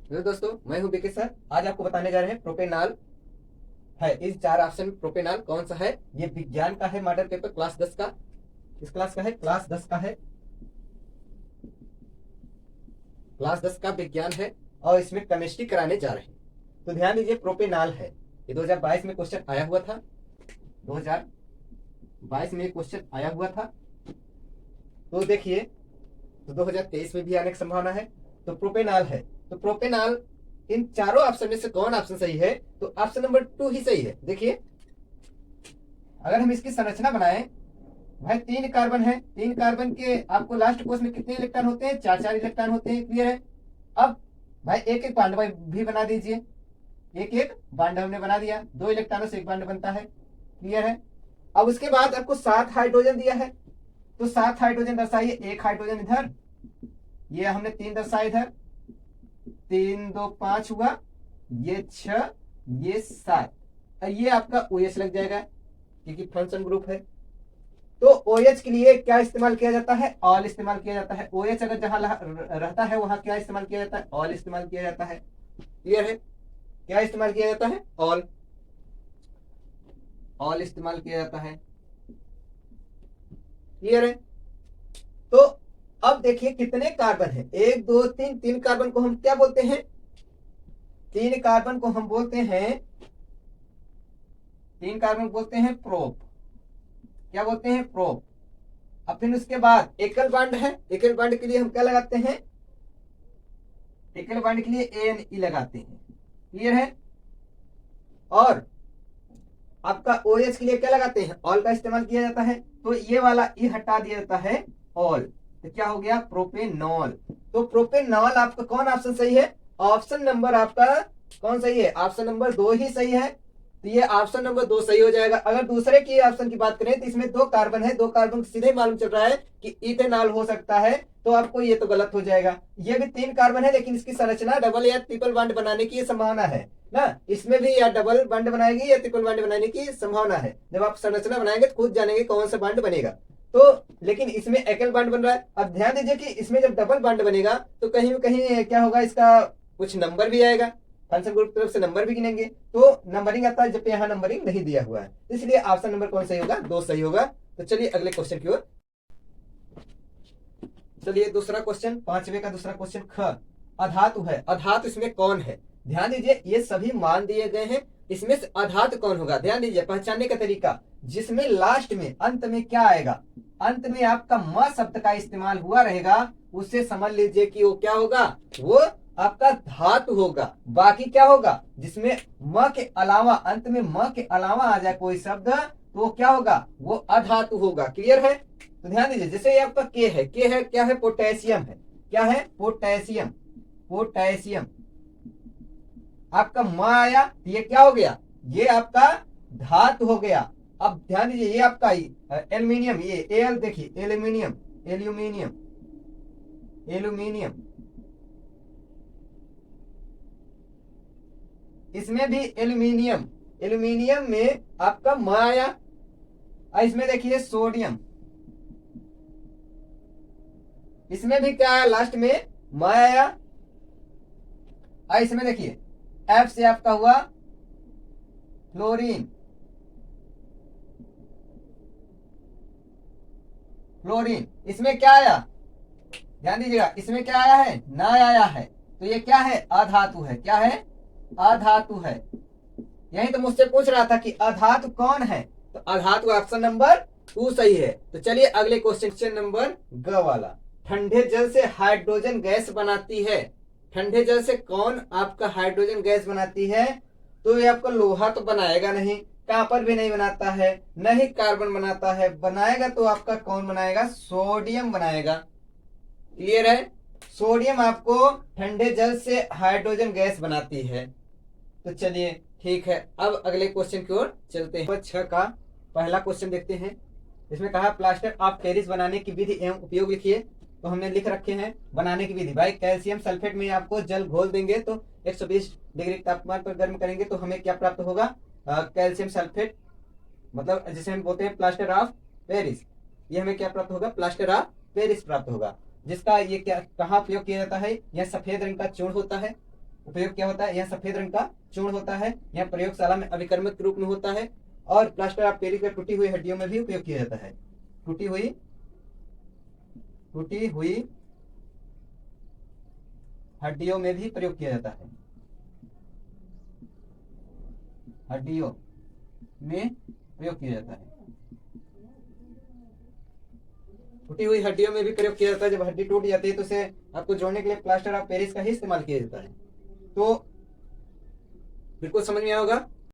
Hello दोस्तों, मैं हूं बीके सर। आज आपको बताने जा रहे हैं प्रोपेनॉल है। इस चार ऑप्शन में प्रोपेनॉल कौन सा है। ये विज्ञान का है, मॉडल पेपर क्लास 10 का। इस क्लास का है, क्लास 10 का है, क्लास 10 का विज्ञान है और इसमें केमिस्ट्री कराने जा रहे हैं। तो ध्यान दीजिए, प्रोपेनॉल है। ये 2022 में क्वेश्चन आया हुआ था। 2022 में क्वेश्चन आया हुआ था। तो देखिए, तो 2023 में भी आने की संभावना है। तो प्रोपेनॉल है। तो प्रोपेनॉल इन चारों ऑप्शन में से कौन ऑप्शन सही है? तो ऑप्शन नंबर 2 ही सही है। देखिए, अगर हम इसकी संरचना बनाएं, भाई 3 कार्बन है। 3 कार्बन के आपको लास्ट कोर्स में कितने इलेक्ट्रॉन होते हैं? 4 4 इलेक्ट्रॉन होते हैं। क्लियर है? अब भाई एक एक बॉन्ड भी बना दीजिए। एक एक बॉन्ड हमने बना दिया, 2 इलेक्ट्रॉनों से एक बॉन्ड बनता है। क्लियर है? अब उसके बाद आपको 7 हाइड्रोजन दिया है, तो 7 हाइड्रोजन दर्शाइए। एक हाइड्रोजन इधर, ये हमने 3 दर्शाया इधर। 3 2 5 हुआ, ये 6, ये 7। ये आपका OH लग जाएगा क्योंकि फंक्शन ग्रुप है। तो OH के लिए क्या इस्तेमाल किया जाता है? ऑल इस्तेमाल किया जाता है। OH अगर जहां रहता है वहां क्या इस्तेमाल किया जाता है? ऑल इस्तेमाल किया जाता है। क्लियर है? क्या इस्तेमाल किया जाता है? ऑल, ऑल इस्तेमाल किया जाता है। क्लियर है? तो अब देखिए कितने कार्बन है। 1 2 3, 3 कार्बन को हम क्या बोलते हैं? 3 कार्बन को हम बोलते हैं, 3 कार्बन बोलते हैं प्रोप। क्या बोलते हैं? प्रोप। अब फिर उसके बाद एकल बॉन्ड है। एकल बॉन्ड के लिए हम क्या लगाते हैं? एकल बॉन्ड के लिए ANE लगाते हैं। क्लियर है? और आपका OH के लिए क्या लगाते हैं? ऑल का इस्तेमाल किया जाता है। तो ये वाला ई हटा दिया जाता है, ऑल। तो क्या हो गया? प्रोपेनॉल। तो प्रोपेनॉल आपका कौन ऑप्शन सही है? ऑप्शन नंबर आपका कौन सही है? ऑप्शन नंबर 2 ही सही है। तो ये ऑप्शन नंबर 2 सही हो जाएगा। अगर दूसरे की ऑप्शन की बात करें तो इसमें 2 कार्बन है, 2 कार्बन सीधे मालूम चल रहा है कि इथेनॉल हो सकता है, तो आपको ये तो गलत हो जाएगा। ये भी 3 कार्बन है लेकिन इसकी संरचना डबल या ट्रिपल बॉन्ड बनाने की संभावना है ना। इसमें भी या डबल बॉन्ड बनाएगी या ट्रिपल बॉन्ड बनाने की संभावना है। जब आप संरचना बनाएंगे तो खुद जानेंगे कौन सा बॉन्ड बनेगा। तो लेकिन इसमें एकल बॉन्ड बन रहा है। अब ध्यान दीजिए कि इसमें जब डबल बॉन्ड बनेगा तो कहीं कहीं क्या होगा, इसका कुछ नंबर भी आएगा। फंक्शन ग्रुप की तरफ से नंबर भी गिनेंगे तो नंबरिंग आता है, जबकि यहाँ नंबरिंग नहीं दिया हुआ है। इसलिए ऑप्शन नंबर कौन सही होगा? 2 सही होगा। तो चलिए अगले क्वेश्चन की ओर। चलिए दूसरा क्वेश्चन, 5वें का दूसरा क्वेश्चन। ख, अधातु है। अधातु इसमें कौन है? ध्यान दीजिए, ये सभी मान दिए गए हैं। इसमें से अधातु कौन होगा? ध्यान दीजिए, पहचानने का तरीका, जिसमें लास्ट में अंत में क्या आएगा? अंत में आपका म शब्द का इस्तेमाल हुआ रहेगा, उससे समझ लीजिए कि वो क्या होगा? वो आपका धातु होगा। बाकी क्या होगा? जिसमें म के अलावा, अंत में म के अलावा आ जाए कोई शब्द, तो वो क्या होगा? वो अधातु होगा। क्लियर है? तो ध्यान दीजिए, जैसे ये आपका के है। के है क्या है? पोटेशियम है। क्या है? पोटेशियम। पोटेशियम। आपका म आया, ये क्या हो गया? ये आपका धातु हो गया। अब ध्यान दीजिए, ये आपका एल्यूमिनियम, ये एल देखिए, एल्यूमिनियम, एल्यूमिनियम, एल्यूमिनियम। इसमें भी एल्यूमिनियम। एल्यूमिनियम में आपका म आया। इसमें देखिए सोडियम, इसमें भी क्या आया? लास्ट में म आया। इसमें देखिए एफ से आपका हुआ फ्लोरीन। फ्लोरीन, इसमें क्या आया? ध्यान दीजिएगा, इसमें क्या आया है? ना आया है। तो ये क्या है? अधातु है। क्या है? अधातु है। यही तो मुझसे पूछ रहा था कि अधातु कौन है। तो अधातु ऑप्शन नंबर 2 सही है। तो चलिए अगले क्वेश्चन नंबर ग वाला। ठंडे जल से हाइड्रोजन गैस बनाती है। ठंडे जल से कौन आपका हाइड्रोजन गैस बनाती है? तो ये आपका लोहा तो बनाएगा नहीं, कॉपर भी नहीं बनाता है, न ही कार्बन बनाता है। बनाएगा तो आपका कौन बनाएगा? सोडियम बनाएगा। क्लियर है? सोडियम आपको ठंडे जल से हाइड्रोजन गैस बनाती है। तो चलिए ठीक है, अब अगले क्वेश्चन की ओर चलते हैं। 6 का पहला क्वेश्चन देखते हैं। इसमें कहा प्लास्टर ऑफ पेरिस बनाने की विधि एवं उपयोग लिखिए। तो हमने लिख रखे हैं बनाने की विधि। भाई कैल्शियम सल्फेट में आपको जल घोल देंगे तो 120 डिग्री तापमान पर गर्म करेंगे तो हमें क्या प्राप्त होगा? कैल्शियम सल्फेट, मतलब जिसे हम बोलते हैं प्लास्टर ऑफ पेरिस। ये हमें क्या प्राप्त होगा? प्लास्टर ऑफ पेरिस प्राप्त होगा। जिसका ये क्या कहाँ उपयोग किया जाता है? यह सफेद रंग का चूर्ण होता है, उपयोग क्या होता है, यह सफेद रंग का चूर्ण होता है, यह प्रयोगशाला में अभिकर्मक के रूप में होता है और प्लास्टर ऑफ पेरिस का टूटी हुई हड्डियों में भी उपयोग किया जाता है। टूटी हुई हड्डियों में भी प्रयोग किया जाता है, हड्डियों में प्रयोग किया जाता है, टूटी हुई हड्डियों में भी प्रयोग किया जाता है। जब हड्डी टूट जाती है तो उसे आपको जोड़ने के लिए प्लास्टर ऑफ पेरिस का ही इस्तेमाल किया जाता है। तो बिल्कुल समझ में आया होगा।